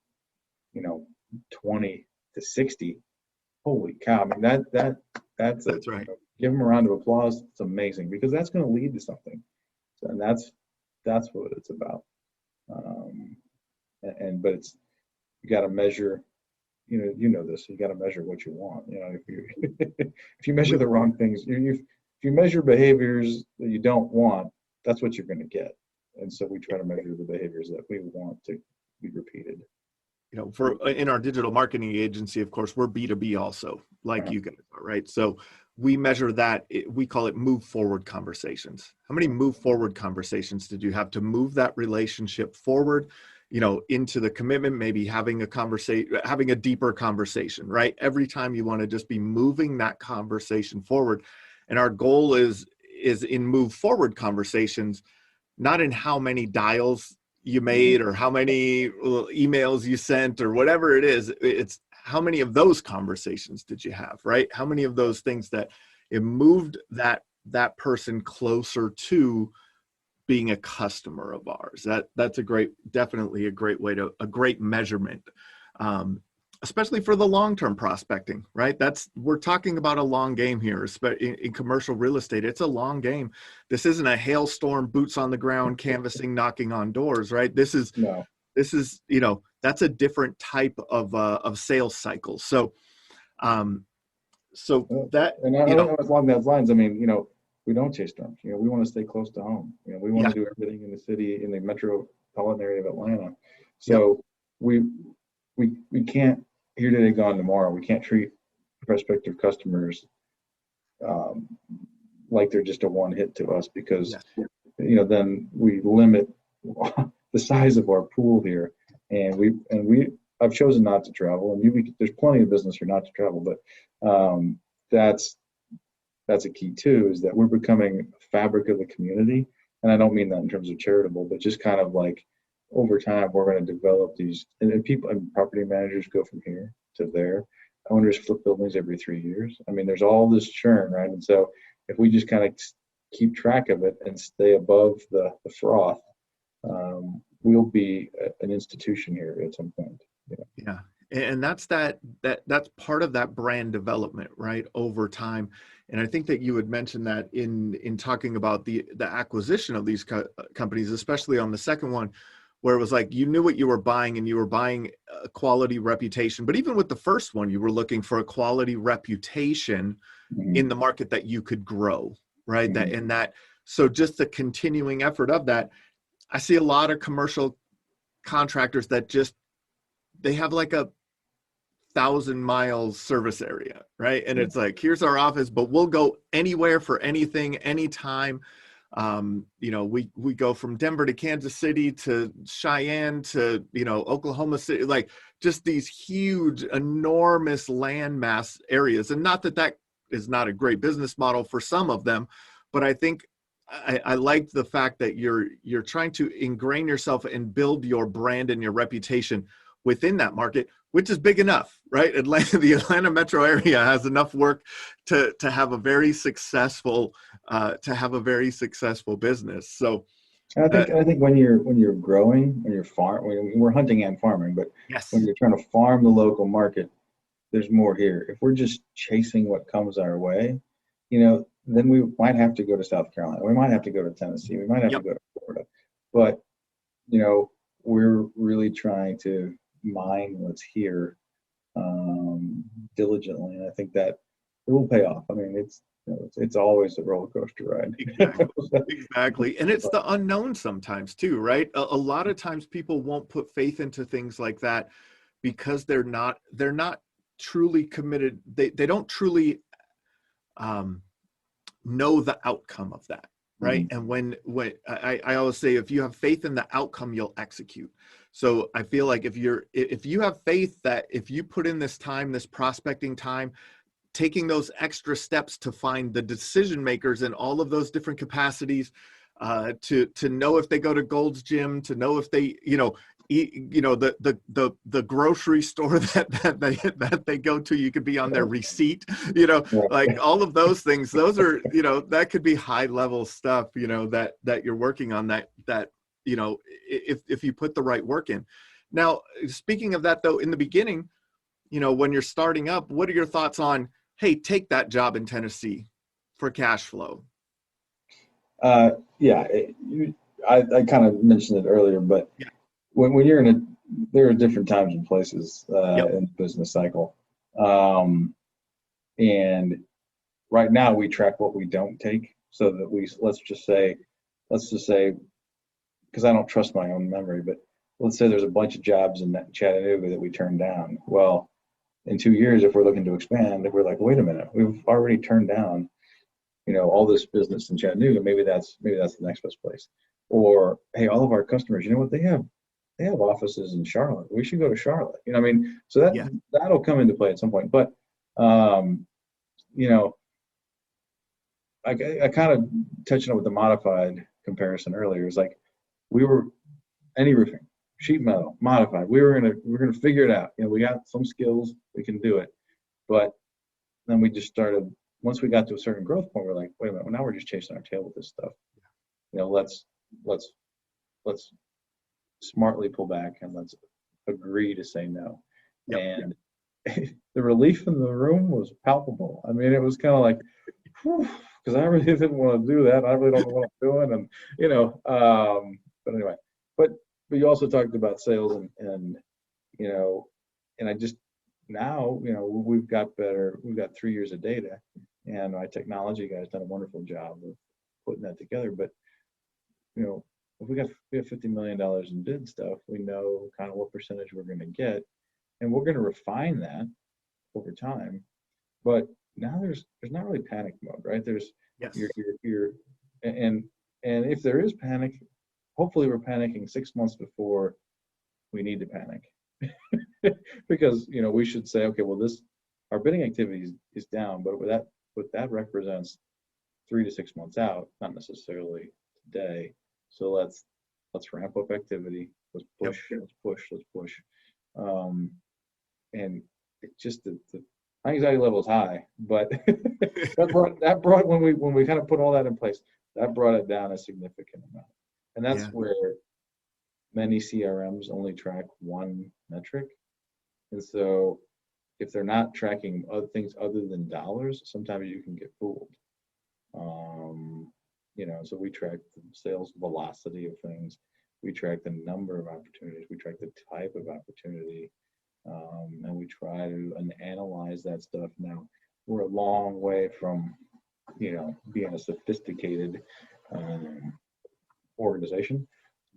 [SPEAKER 2] 20 to 60, holy cow! I mean that's
[SPEAKER 1] right.
[SPEAKER 2] Give them a round of applause. It's amazing, because that's going to lead to something, and that's what it's about. But you got to measure. You know this. You got to measure what you want. If you if you measure the wrong things, if you measure behaviors that you don't want, that's what you're going to get. And so we try to measure the behaviors that we want to be repeated.
[SPEAKER 1] In our digital marketing agency, of course, we're B2B also, like you guys are, right? So we measure that. We call it move forward conversations. How many move forward conversations did you have to move that relationship forward, into the commitment, maybe having a deeper conversation, right? Every time you want to just be moving that conversation forward. And our goal is in move forward conversations, not in how many dials you made or how many emails you sent or whatever it is. It's how many of those conversations did you have, right? How many of those things that it moved that person closer to being a customer of ours. That's definitely a great measurement. Especially for the long-term prospecting, right? We're talking about a long game here, in commercial real estate. It's a long game. This isn't a hailstorm, boots on the ground, canvassing, knocking on doors, right? This is, that's a different type of sales cycle. So, So that,
[SPEAKER 2] And along those lines, I mean, we don't chase storms. We want to stay close to home. We want
[SPEAKER 1] yeah,
[SPEAKER 2] to do everything in the city, in the metropolitan area of Atlanta.
[SPEAKER 1] yep,
[SPEAKER 2] So we we can't here today, gone tomorrow. We can't treat prospective customers um, like they're just a one hit to us because
[SPEAKER 1] yes,
[SPEAKER 2] then we limit the size of our pool here, and we I've chosen not to travel, and there's plenty of business here not to travel, but that's a key too, is that we're becoming a fabric of the community. And I don't mean that in terms of charitable, but just kind of like over time, we're going to develop these, and people and property managers go from here to there. Owners flip buildings every 3 years. I mean, there's all this churn, right? And so if we just kind of keep track of it and stay above the froth, we'll be an institution here at some point.
[SPEAKER 1] yeah. And that's that's part of that brand development, right, over time. And I think that you had mentioned that in talking about the acquisition of these companies, especially on the second one, where it was like you knew what you were buying and you were buying a quality reputation. But even with the first one, you were looking for a quality reputation
[SPEAKER 2] Mm-hmm.
[SPEAKER 1] in the market that you could grow, right?
[SPEAKER 2] Mm-hmm.
[SPEAKER 1] So just the continuing effort of that. I see a lot of commercial contractors that they have like a 1,000 miles service area, right? And
[SPEAKER 2] Yeah.
[SPEAKER 1] it's like, here's our office, but we'll go anywhere for anything, anytime. We go from Denver to Kansas City to Cheyenne to, Oklahoma City, like just these huge, enormous landmass areas. And not that is not a great business model for some of them, but I think I like the fact that you're trying to ingrain yourself and build your brand and your reputation within that market, which is big enough, right? The Atlanta metro area has enough work to have a very successful business. So
[SPEAKER 2] And I think when you're growing, we're hunting and farming, but when
[SPEAKER 1] yes,
[SPEAKER 2] you're trying to farm the local market, there's more here. If we're just chasing what comes our way, then we might have to go to South Carolina. We might have to go to Tennessee. We might have to
[SPEAKER 1] yep,
[SPEAKER 2] go to Florida. But, we're really trying to mine what's here diligently. And I think that it will pay off. I mean, it's always a roller coaster ride.
[SPEAKER 1] exactly. Exactly. And it's the unknown sometimes too, right? A lot of times people won't put faith into things like that because they're not truly committed. They don't truly know the outcome of that, right?
[SPEAKER 2] Mhm.
[SPEAKER 1] And when I always say, if you have faith in the outcome, you'll execute. So I feel like if you have faith that if you put in this time, this prospecting time, taking those extra steps to find the decision makers in all of those different capacities, to know if they go to Gold's Gym, to know if they eat, the grocery store that they go to, you could be on their receipt, like all of those things. Those are that could be high level stuff, that you're working on, that if you put the right work in. Now, speaking of that though, in the beginning, when you're starting up, what are your thoughts on, hey, take that job in Tennessee for cash flow?
[SPEAKER 2] Yeah, I kind of mentioned it earlier, but
[SPEAKER 1] Yeah.
[SPEAKER 2] when there are different times and places
[SPEAKER 1] Yep.
[SPEAKER 2] in the business cycle. And right now we track what we don't take so that let's just say, because I don't trust my own memory, but let's say there's a bunch of jobs in Chattanooga that we turned down. Well, in 2 years, if we're looking to expand, if we're like, wait a minute, we've already turned down, all this business in Chattanooga, maybe that's the next best place. Or, hey, all of our customers, you know what, they have offices in Charlotte. We should go to Charlotte. I mean, so
[SPEAKER 1] Yeah.
[SPEAKER 2] that'll come into play at some point. But you know, I kind of touched on it with the modified comparison earlier. It's like we were any roofing, sheet metal, modified. We're gonna figure it out. We got some skills, we can do it. But then we just started. Once we got to a certain growth point, we're like, wait a minute. Well, now we're just chasing our tail with this stuff. Let's let's smartly pull back and let's agree to say no.
[SPEAKER 1] Yep.
[SPEAKER 2] And the relief in the room was palpable. I mean, it was kind of like, because I really didn't want to do that. I really don't know what I'm doing, and but anyway. But you also talked about sales and and I just now, we've got 3 years of data, and my technology guy's done a wonderful job of putting that together. But, if we have $50 million in bid stuff, we know kind of what percentage we're going to get, and we're going to refine that over time. But now there's not really panic mode, right? There's
[SPEAKER 1] Yes.
[SPEAKER 2] you're and if there is panic, hopefully we're panicking 6 months before we need to panic. Because we should say, okay, well, our bidding activity is down, but that represents 3 to 6 months out, not necessarily today. So let's ramp up activity. Let's push.
[SPEAKER 1] Yep.
[SPEAKER 2] Let's push. And it just the anxiety level is high, but that brought when we kind of put all that in place, that brought it down a significant amount. And that's where many CRMs only track one metric. And so if they're not tracking other things other than dollars, sometimes you can get fooled. So we track the sales velocity of things. We track the number of opportunities. We track the type of opportunity. And we try to analyze that stuff. Now, we're a long way from, being a sophisticated organization,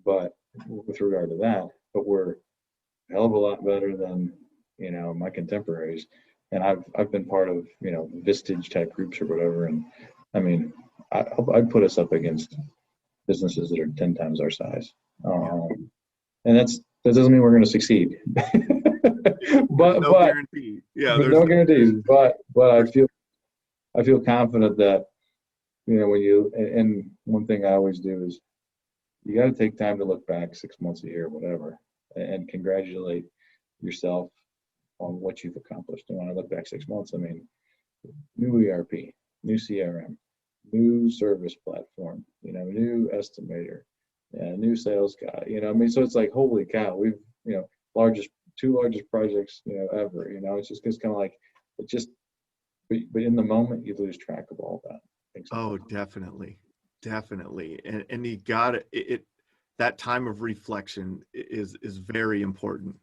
[SPEAKER 2] but with regard to that, but we're a hell of a lot better than, my contemporaries. And I've been part of, Vistage type groups or whatever. And I mean, I'd put us up against businesses that are 10 times our size. And that doesn't mean we're going to succeed. but
[SPEAKER 1] guarantee. Yeah,
[SPEAKER 2] there's no guarantees. But I feel confident that and one thing I always do is you got to take time to look back 6 months, a year, whatever, and congratulate yourself on what you've accomplished. And when I look back 6 months, I mean, new ERP, new CRM, new service platform, new estimator, new sales guy. So it's like, holy cow, we've two largest projects ever. It's kind of like but in the moment you lose track of all that.
[SPEAKER 1] Oh, definitely. And you got it. That time of reflection is very important.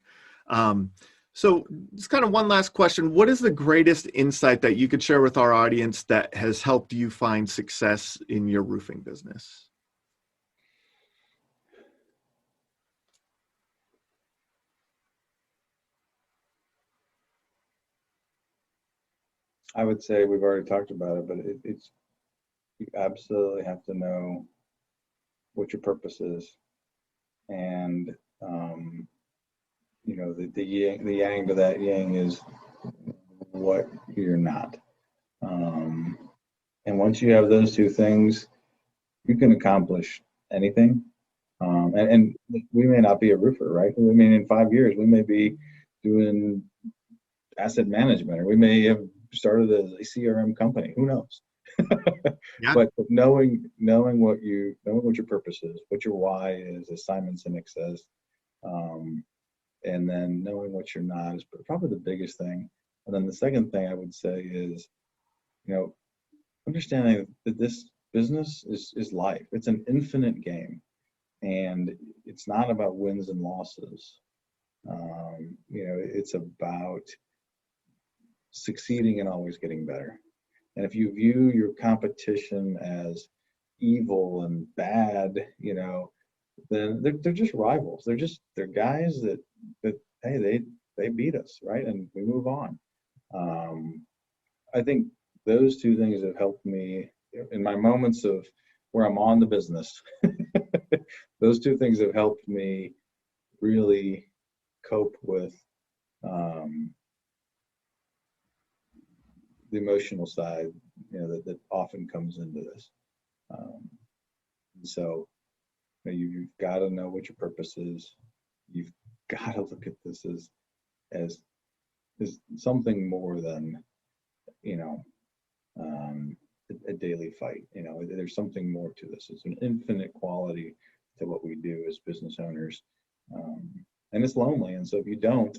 [SPEAKER 1] So just kind of one last question. What is the greatest insight that you could share with our audience that has helped you find success in your roofing business?
[SPEAKER 2] I would say we've already talked about it, but it's you absolutely have to know what your purpose is, and the yang to that yang is what you're not. And once you have those two things, you can accomplish anything. And we may not be a roofer, right? I mean, in 5 years, we may be doing asset management, or we may have started a CRM company. Who knows?
[SPEAKER 1] Yeah.
[SPEAKER 2] But knowing what your purpose is, what your why is, as Simon Sinek says, and then knowing what you're not is probably the biggest thing. And then the second thing I would say is, understanding that this business is life. It's an infinite game, and it's not about wins and losses. It's about succeeding and always getting better. And if you view your competition as evil and bad, then they're just rivals. They're guys that hey, they beat us, right? And we move on. I think those two things have helped me in my moments of where I'm on the business. Those two things have helped me really cope with the emotional side, that often comes into this. So you've got to know what your purpose is. You've got to look at this as something more than a daily fight. There's something more to this. It's an infinite quality to what we do as business owners, and it's lonely. And so if you don't,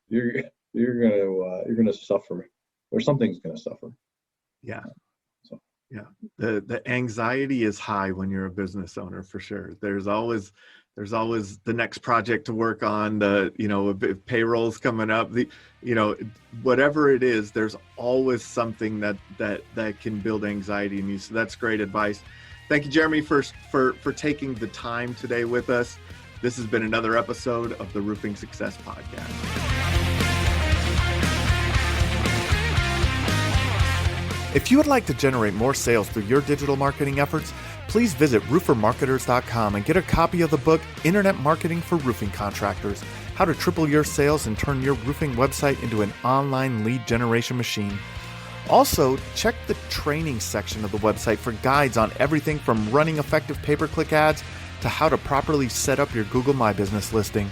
[SPEAKER 2] you're gonna suffer, or something's gonna suffer.
[SPEAKER 1] Yeah. Yeah. The anxiety is high when you're a business owner, for sure. There's always There's always the next project to work on, payrolls coming up, whatever it is, there's always something that can build anxiety in you. So that's great advice. Thank you, Jeremy, for taking the time today with us. This has been another episode of the Roofing Success Podcast. If you would like to generate more sales through your digital marketing efforts, please visit roofermarketers.com and get a copy of the book, Internet Marketing for Roofing Contractors, How to Triple Your Sales and Turn Your Roofing Website into an Online Lead Generation Machine. Also, check the training section of the website for guides on everything from running effective pay-per-click ads to how to properly set up your Google My Business listing.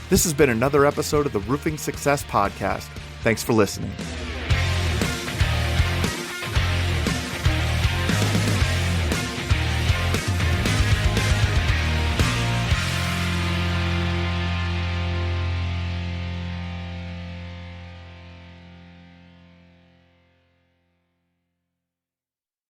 [SPEAKER 1] This has been another episode of the Roofing Success Podcast. Thanks for listening.